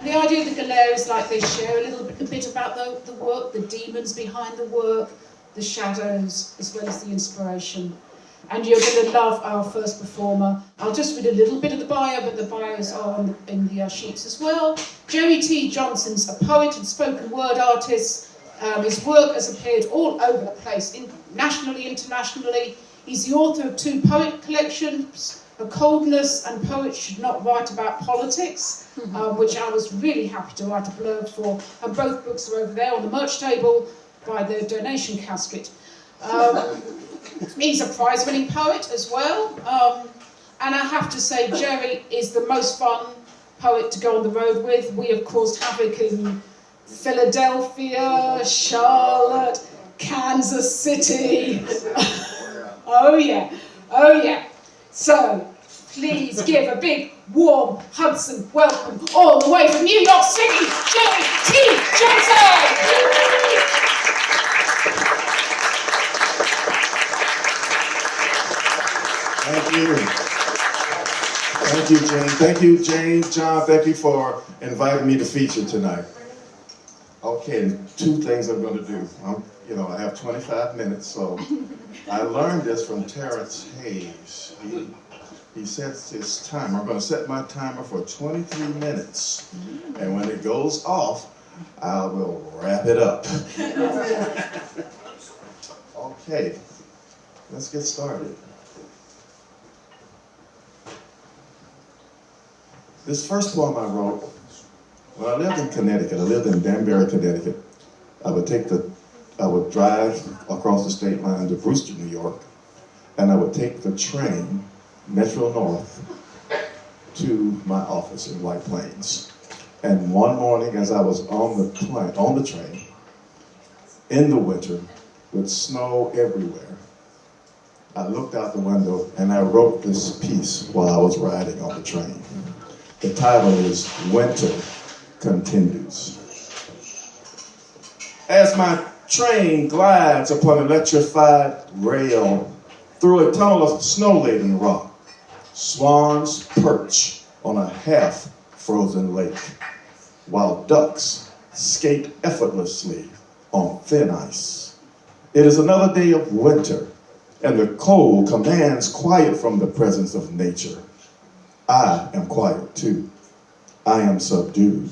the idea of the Galère is like they share a bit about the work, the demons behind the work, the shadows, as well as the inspiration. And you're going to love our first performer. I'll just read a little bit of the bio, but the bios are in the sheets as well. Jerry T. Johnson's a poet and spoken word artist. His work has appeared all over the place, nationally, internationally. He's the author of 2 poet collections, A Coldness and Poets Should Not Write About Politics, which I was really happy to write a blurb for. And both books are over there on the merch table by the donation casket. He's a prize-winning poet as well. And I have to say, Jerry is the most fun poet to go on the road with. We have caused havoc in Philadelphia, Charlotte, Kansas City. Oh yeah, oh yeah. So, please give a big, warm Hudson welcome all the way from New York City, Jerry T. Johnson! Thank you. Thank you, Jane. Thank you, Jane, John. Thank you for inviting me to feature tonight. Okay, 2 things I'm going to do. I have 25 minutes, so I learned this from Terrence Hayes. He sets his timer. I'm going to set my timer for 23 minutes, and when it goes off, I will wrap it up. Okay, let's get started. This first poem I wrote, when I lived in Connecticut, I lived in Danbury, Connecticut. I would drive across the state line to Brewster, New York, and I would take the train, Metro North, to my office in White Plains. And one morning, as I was on the train, in the winter, with snow everywhere, I looked out the window and I wrote this piece while I was riding on the train. The title is Winter Continues. As my train glides upon electrified rail through a tunnel of snow-laden rock, swans perch on a half-frozen lake, while ducks skate effortlessly on thin ice. It is another day of winter, and the cold commands quiet from the presence of nature. I am quiet too. I am subdued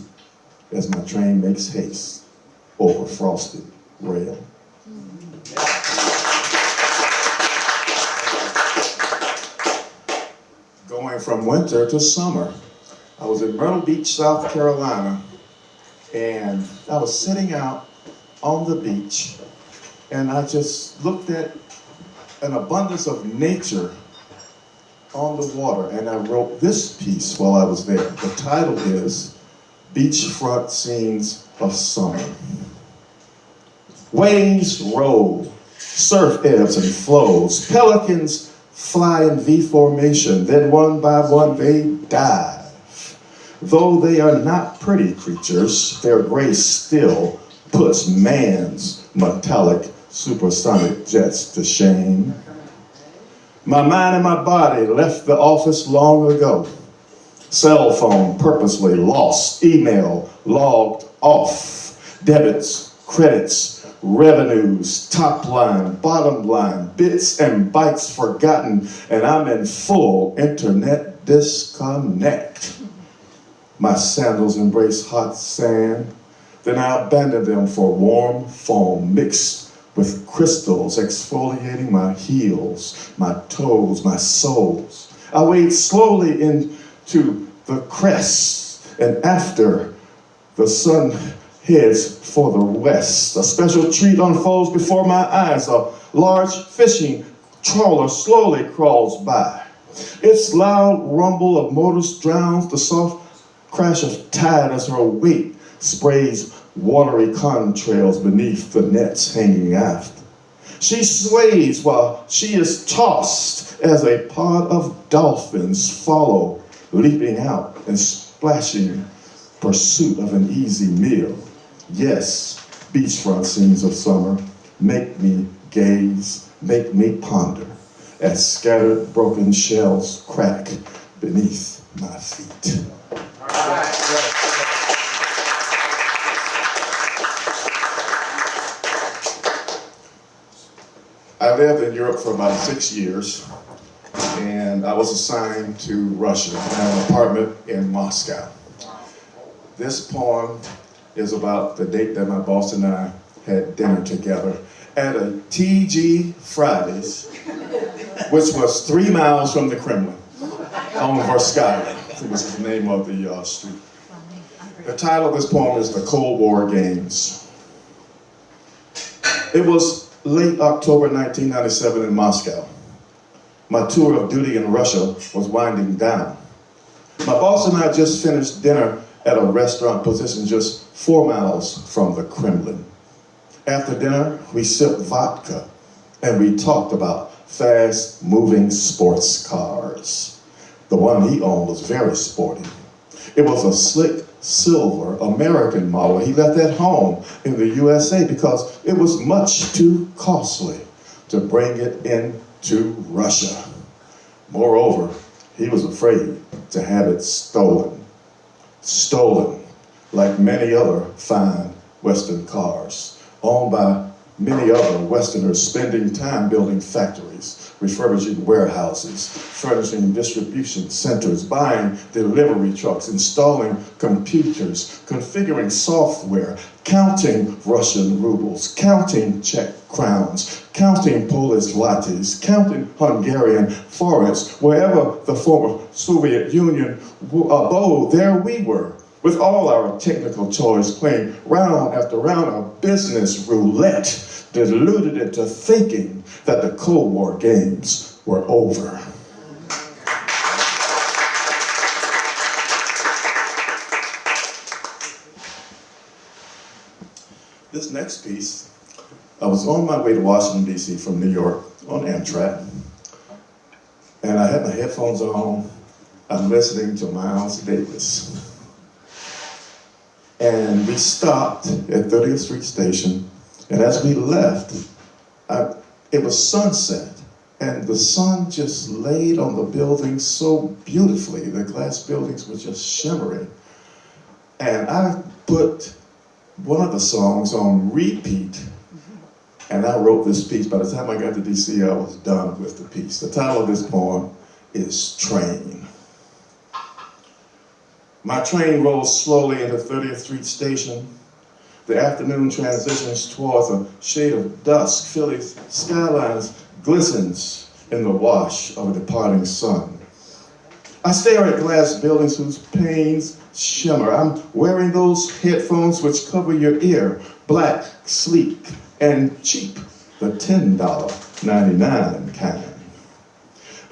as my train makes haste over frosted rail. Going from winter to summer, I was in Myrtle Beach, South Carolina, and I was sitting out on the beach, and I just looked at an abundance of nature on the water, and I wrote this piece while I was there. The title is Beachfront Scenes of Summer. Waves roll, surf ebbs and flows, pelicans fly in V formation, then one by one they dive. Though they are not pretty creatures, their grace still puts man's metallic supersonic jets to shame. My mind and my body left the office long ago. Cell phone purposely lost, email logged off, debits, credits, revenues, top line, bottom line, bits and bytes forgotten, and I'm in full internet disconnect. My sandals embrace hot sand, then I abandon them for warm foam mixed with crystals exfoliating my heels, my toes, my soles. I wade slowly into the crest, and after the sun heads for the west, a special treat unfolds before my eyes. A large fishing trawler slowly crawls by. Its loud rumble of motors drowns the soft crash of tide as her weight sprays watery contrails beneath the nets hanging aft. She sways while she is tossed as a pod of dolphins follow, leaping out and splashing pursuit of an easy meal. Yes, beachfront scenes of summer make me gaze, make me ponder as scattered broken shells crack beneath my feet. All right. lived in Europe for about 6 years, and I was assigned to Russia. I had an apartment in Moscow. This poem is about the date that my boss and I had dinner together at a TG Fridays, which was 3 miles from the Kremlin, on Verskaya, which is the name of the street. The title of this poem is The Cold War Games. It was late October 1997 in Moscow. My tour of duty in Russia was winding down. My boss and I just finished dinner at a restaurant positioned just 4 miles from the Kremlin. After dinner, we sipped vodka and we talked about fast-moving sports cars. The one he owned was very sporty. It was a slick silver American model he left at home in the USA because it was much too costly to bring it into Russia. Moreover, he was afraid to have it stolen. Stolen, like many other fine Western cars, owned by many other Westerners spending time building factories, refurbishing warehouses, furnishing distribution centers, buying delivery trucks, installing computers, configuring software, counting Russian rubles, counting Czech crowns, counting Polish zlotys, counting Hungarian forints. Wherever the former Soviet Union abode, there we were, with all our technical toys playing round after round of business roulette, deluded into thinking that the Cold War games were over. This next piece, I was on my way to Washington, D.C. from New York on Amtrak, and I had my headphones on. I'm listening to Miles Davis. And we stopped at 30th Street Station, and as we left, it was sunset, and the sun just laid on the buildings so beautifully. The glass buildings were just shimmering. And I put one of the songs on repeat, and I wrote this piece. By the time I got to DC, I was done with the piece. The title of this poem is Train. My train rolls slowly into 30th Street Station. The afternoon transitions towards a shade of dusk. Philly's skylines glistens in the wash of a departing sun. I stare at glass buildings whose panes shimmer. I'm wearing those headphones which cover your ear, black, sleek, and cheap, the $10.99 kind.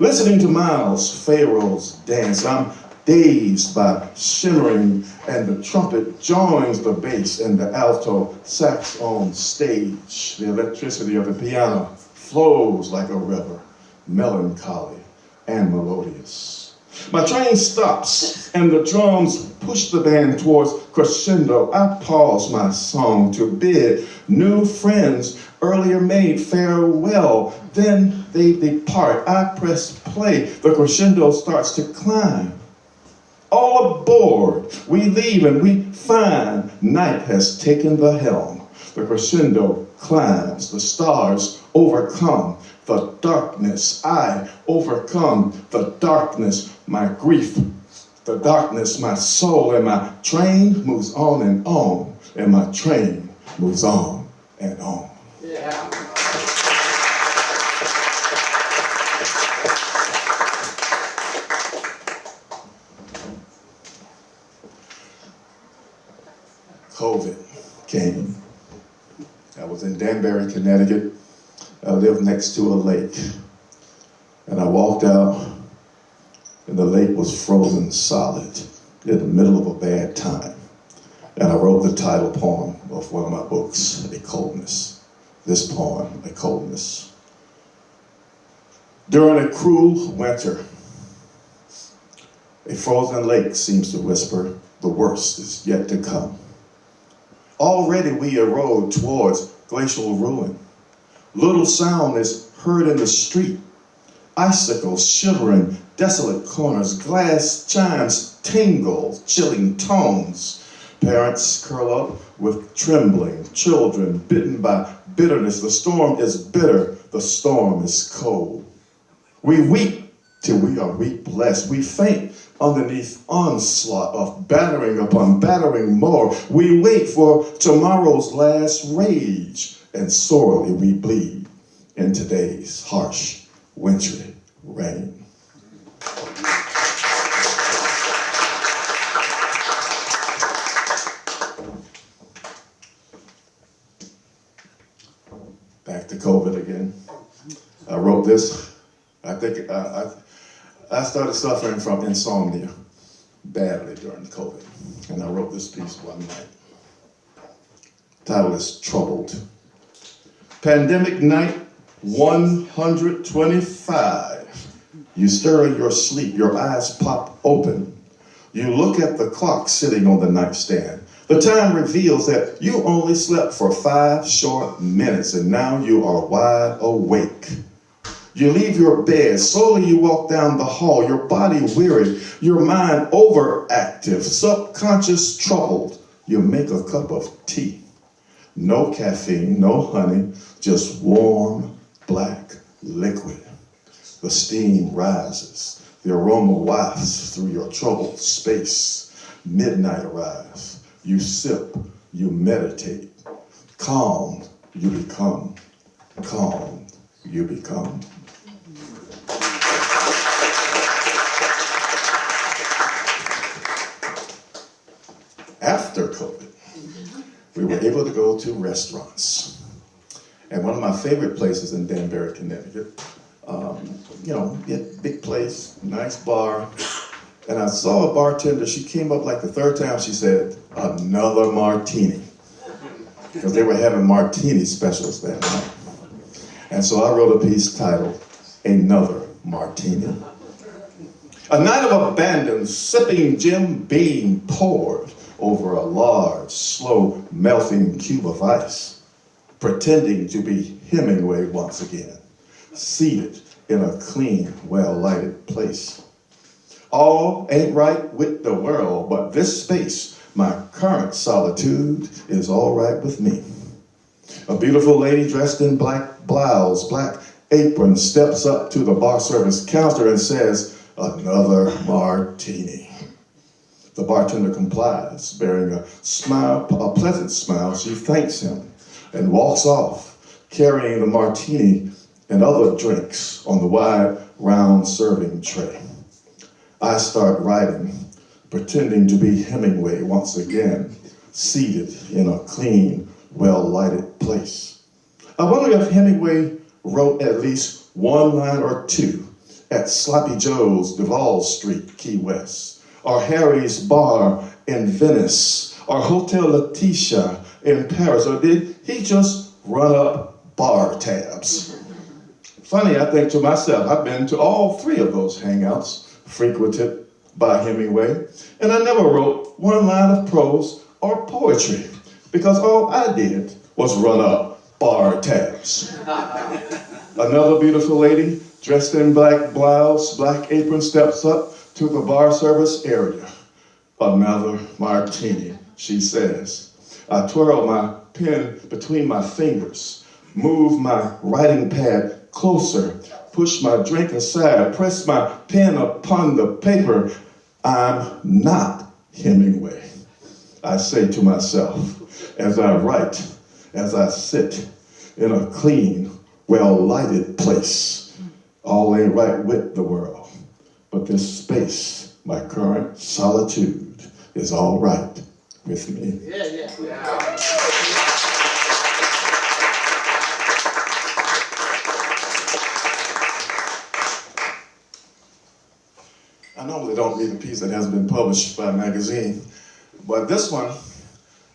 Listening to Miles Pharaoh's dance, I'm dazed by shimmering, and the trumpet joins the bass and the alto sax on stage. The electricity of the piano flows like a river, melancholy and melodious. My train stops, and the drums push the band towards crescendo. I pause my song to bid new friends earlier made farewell. Then they depart. I press play. The crescendo starts to climb. All aboard, we leave and we find night has taken the helm. The crescendo climbs, the stars overcome the darkness. I overcome the darkness, my grief, the darkness, my soul, and my train moves on, and my train moves on and on. Yeah. COVID came. I was in Danbury, Connecticut. I lived next to a lake. And I walked out, and the lake was frozen solid in the middle of a bad time. And I wrote the title poem of one of my books, A Coldness. This poem, A Coldness. During a cruel winter, a frozen lake seems to whisper, the worst is yet to come. Already we erode towards glacial ruin. Little sound is heard in the street. Icicles shivering desolate corners. Glass chimes tingle, chilling tones. Parents curl up with trembling, children bitten by bitterness. The storm is bitter, the storm is cold. We weep till we are weepless. We faint underneath onslaught of battering upon battering more. We wait for tomorrow's last rage, and sorely we bleed in today's harsh, wintry rain. Back to COVID again. I wrote this. I think I started suffering from insomnia badly during COVID, and I wrote this piece one night. The title is Troubled. Pandemic night 125. You stir in your sleep, your eyes pop open. You look at the clock sitting on the nightstand. The time reveals that you only slept for 5 short minutes, and now you are wide awake. You leave your bed, slowly you walk down the hall, your body weary, your mind overactive, subconscious troubled. You make a cup of tea. No caffeine, no honey, just warm, black liquid. The steam rises, the aroma wafts through your troubled space. Midnight arrives. You sip, you meditate. Calm, you become. Calm, you become. After COVID, we were able to go to restaurants. And one of my favorite places in Danbury, Connecticut, big place, nice bar. And I saw a bartender, she came up like the third time, she said, "Another martini." Because they were having martini specials that night. And so I wrote a piece titled, Another Martini. A night of abandon, sipping Jim Beam poured over a large, slow melting cube of ice, pretending to be Hemingway once again, seated in a clean, well-lighted place. All ain't right with the world, but this space, my current solitude, is all right with me. A beautiful lady dressed in black blouse, black apron, steps up to the bar service counter and says, "Another martini." The bartender complies, bearing a smile, a pleasant smile. She thanks him and walks off, carrying the martini and other drinks on the wide, round serving tray. I start writing, pretending to be Hemingway once again, seated in a clean, well-lighted place. I wonder if Hemingway wrote at least one line or two at Sloppy Joe's, Duval Street, Key West, or Harry's Bar in Venice, or Hotel Letitia in Paris, or did he just run up bar tabs? Funny, I think to myself, I've been to all 3 of those hangouts frequented by Hemingway, and I never wrote one line of prose or poetry, because all I did was run up bar tabs. Another beautiful lady, dressed in black blouse, black apron, steps up to the bar service area. "Another martini," she says. I twirl my pen between my fingers, move my writing pad closer, push my drink aside, press my pen upon the paper. I'm not Hemingway, I say to myself, as I write, as I sit in a clean, well-lighted place. All ain't right with the world, but this space, my current solitude, is all right with me. Yeah. I normally don't read a piece that hasn't been published by a magazine, but this one,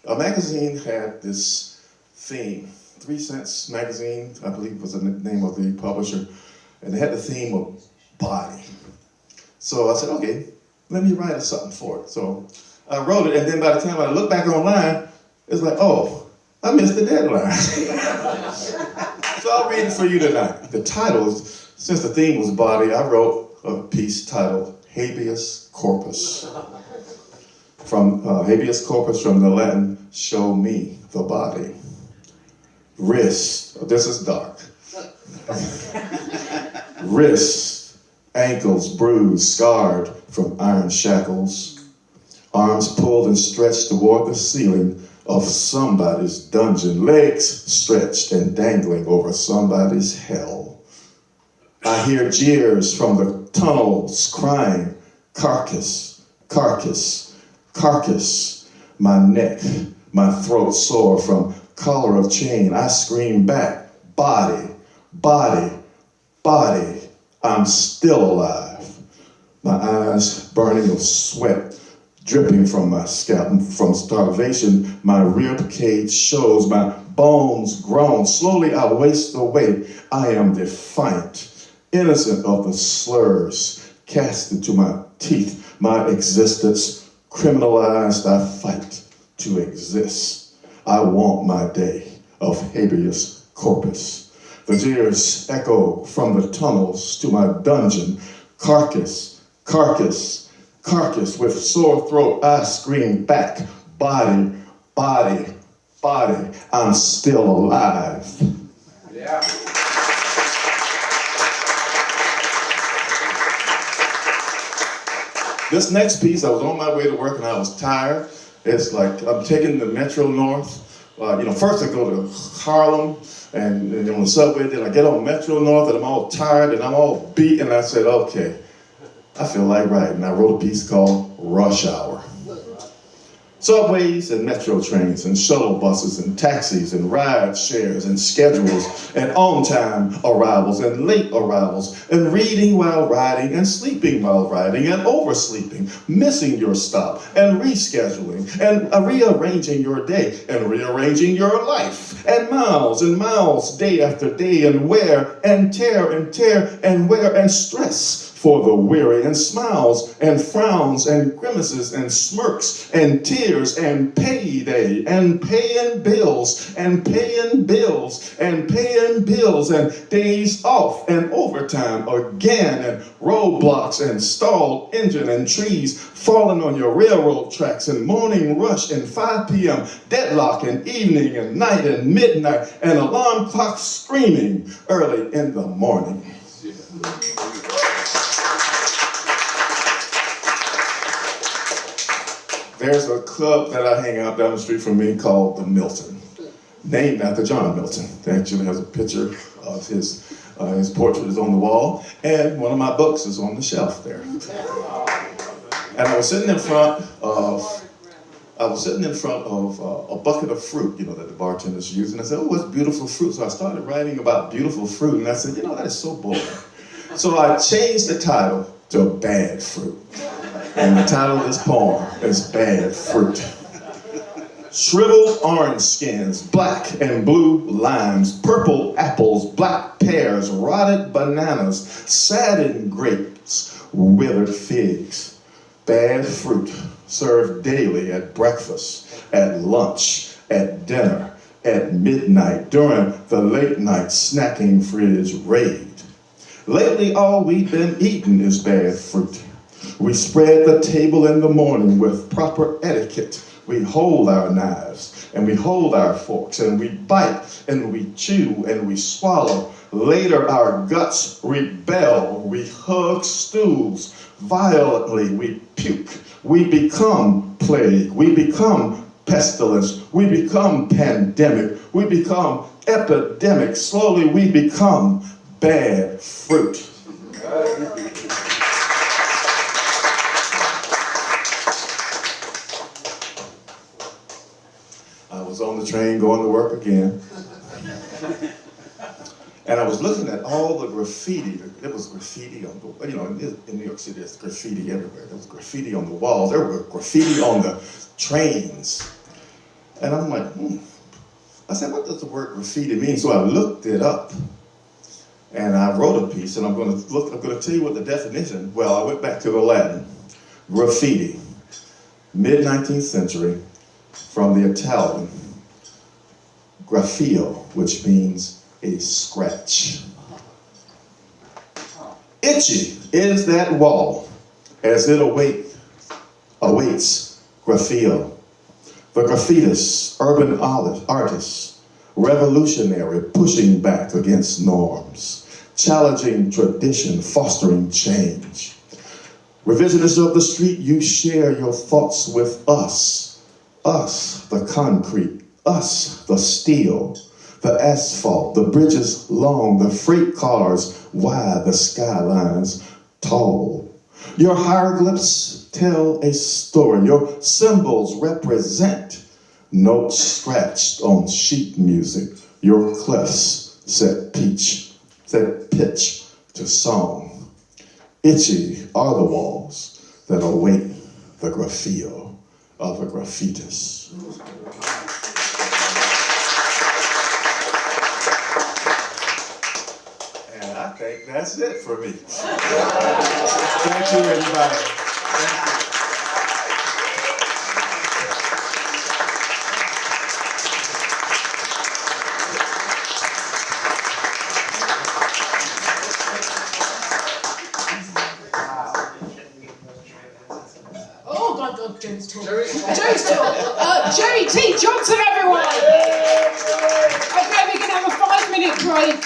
a magazine had this theme. 3 Cents Magazine, I believe was the name of the publisher, and they had the theme of body. So I said, okay, let me write something for it. So I wrote it, and then by the time I look back online, it's like, oh, I missed the deadline. So I'll read it for you tonight. The title, since the theme was body, I wrote a piece titled Habeas Corpus. From habeas corpus, from the Latin, show me the body. Wrist, this is dark. Wrist, ankles bruised, scarred from iron shackles. Arms pulled and stretched toward the ceiling of somebody's dungeon. Legs stretched and dangling over somebody's hell. I hear jeers from the tunnels crying, carcass, carcass, carcass. My neck, my throat sore from collar of chain. I scream back, body, body, body. I'm still alive. My eyes burning of sweat, dripping from my scalp. From starvation, my rib cage shows, my bones groan. Slowly I waste away. I am defiant, innocent of the slurs cast into my teeth. My existence criminalized, I fight to exist. I want my day of habeas corpus. The jeers echo from the tunnels to my dungeon. Carcass, carcass, carcass. With sore throat, I scream back. Body, body, body. I'm still alive. Yeah. This next piece, I was on my way to work and I was tired. It's like I'm taking the Metro North. First I go to Harlem and on the subway, then I get on Metro North and I'm all tired and I'm all beat, and I said, okay, I feel like writing. I wrote a piece called Rush Hour. Subways and metro trains and shuttle buses and taxis and ride shares and schedules and on-time arrivals and late arrivals and reading while riding and sleeping while riding and oversleeping, missing your stop and rescheduling and rearranging your day and rearranging your life and miles day after day and wear and tear and wear and stress for the weary, and smiles and frowns and grimaces and smirks and tears and payday and paying bills and paying bills and paying bills and days off and overtime again and roadblocks and stalled engine and trees falling on your railroad tracks and morning rush and 5 p.m. deadlock and evening and night and midnight and alarm clocks screaming early in the morning. There's a club that I hang out down the street from me called the Milton, named after John Milton. It actually has a picture of his portrait is on the wall, and one of my books is on the shelf there. And I was sitting in front of a bucket of fruit, that the bartenders use, and I said, oh, what's beautiful fruit? So I started writing about beautiful fruit, and I said, that is so boring. So I changed the title to Bad Fruit. And the title of this poem is Bad Fruit. Shriveled orange skins, black and blue limes, purple apples, black pears, rotted bananas, saddened grapes, withered figs. Bad fruit served daily at breakfast, at lunch, at dinner, at midnight, during the late night snacking fridge raid. Lately, all we've been eating is bad fruit. We spread the table in the morning with proper etiquette. We hold our knives and we hold our forks and we bite and we chew and we swallow. Later, our guts rebel. We hug stools violently. We puke. We become plague. We become pestilence. We become pandemic. We become epidemic. Slowly, we become bad fruit. I was on the train going to work again. And I was looking at all the graffiti. There was graffiti on the, in New York City, there's graffiti everywhere. There was graffiti on the walls. There was graffiti on the trains. And I'm like, I said, what does the word graffiti mean? So I looked it up. And I wrote a piece, and I'm going to tell you what the definition. Well, I went back to the Latin. Graffiti, mid-19th century, from the Italian, graffio, which means a scratch. Itchy is that wall as it awaits Graffito. The graffitist, urban artist, revolutionary, pushing back against norms, challenging tradition, fostering change. Revisionists of the street, you share your thoughts with us, the concrete, us, the steel, the asphalt, the bridges long, the freight cars wide, the skylines tall. Your hieroglyphs tell a story. Your symbols represent notes scratched on sheet music. Your cliffs set pitch to song. Itchy are the walls that await the graffito of a graffitist. And I think that's it for me. Thank you, everybody. Thank you. Oh, God, Jerry's talking. Jerry's talking. Jerry T. Johnson, everyone. Okay, we're going to have a 5-minute break.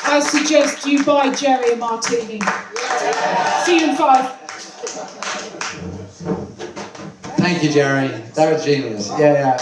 I suggest you buy Jerry a martini. See you in 5. Thank you, Jerry. They're a genius. Yeah.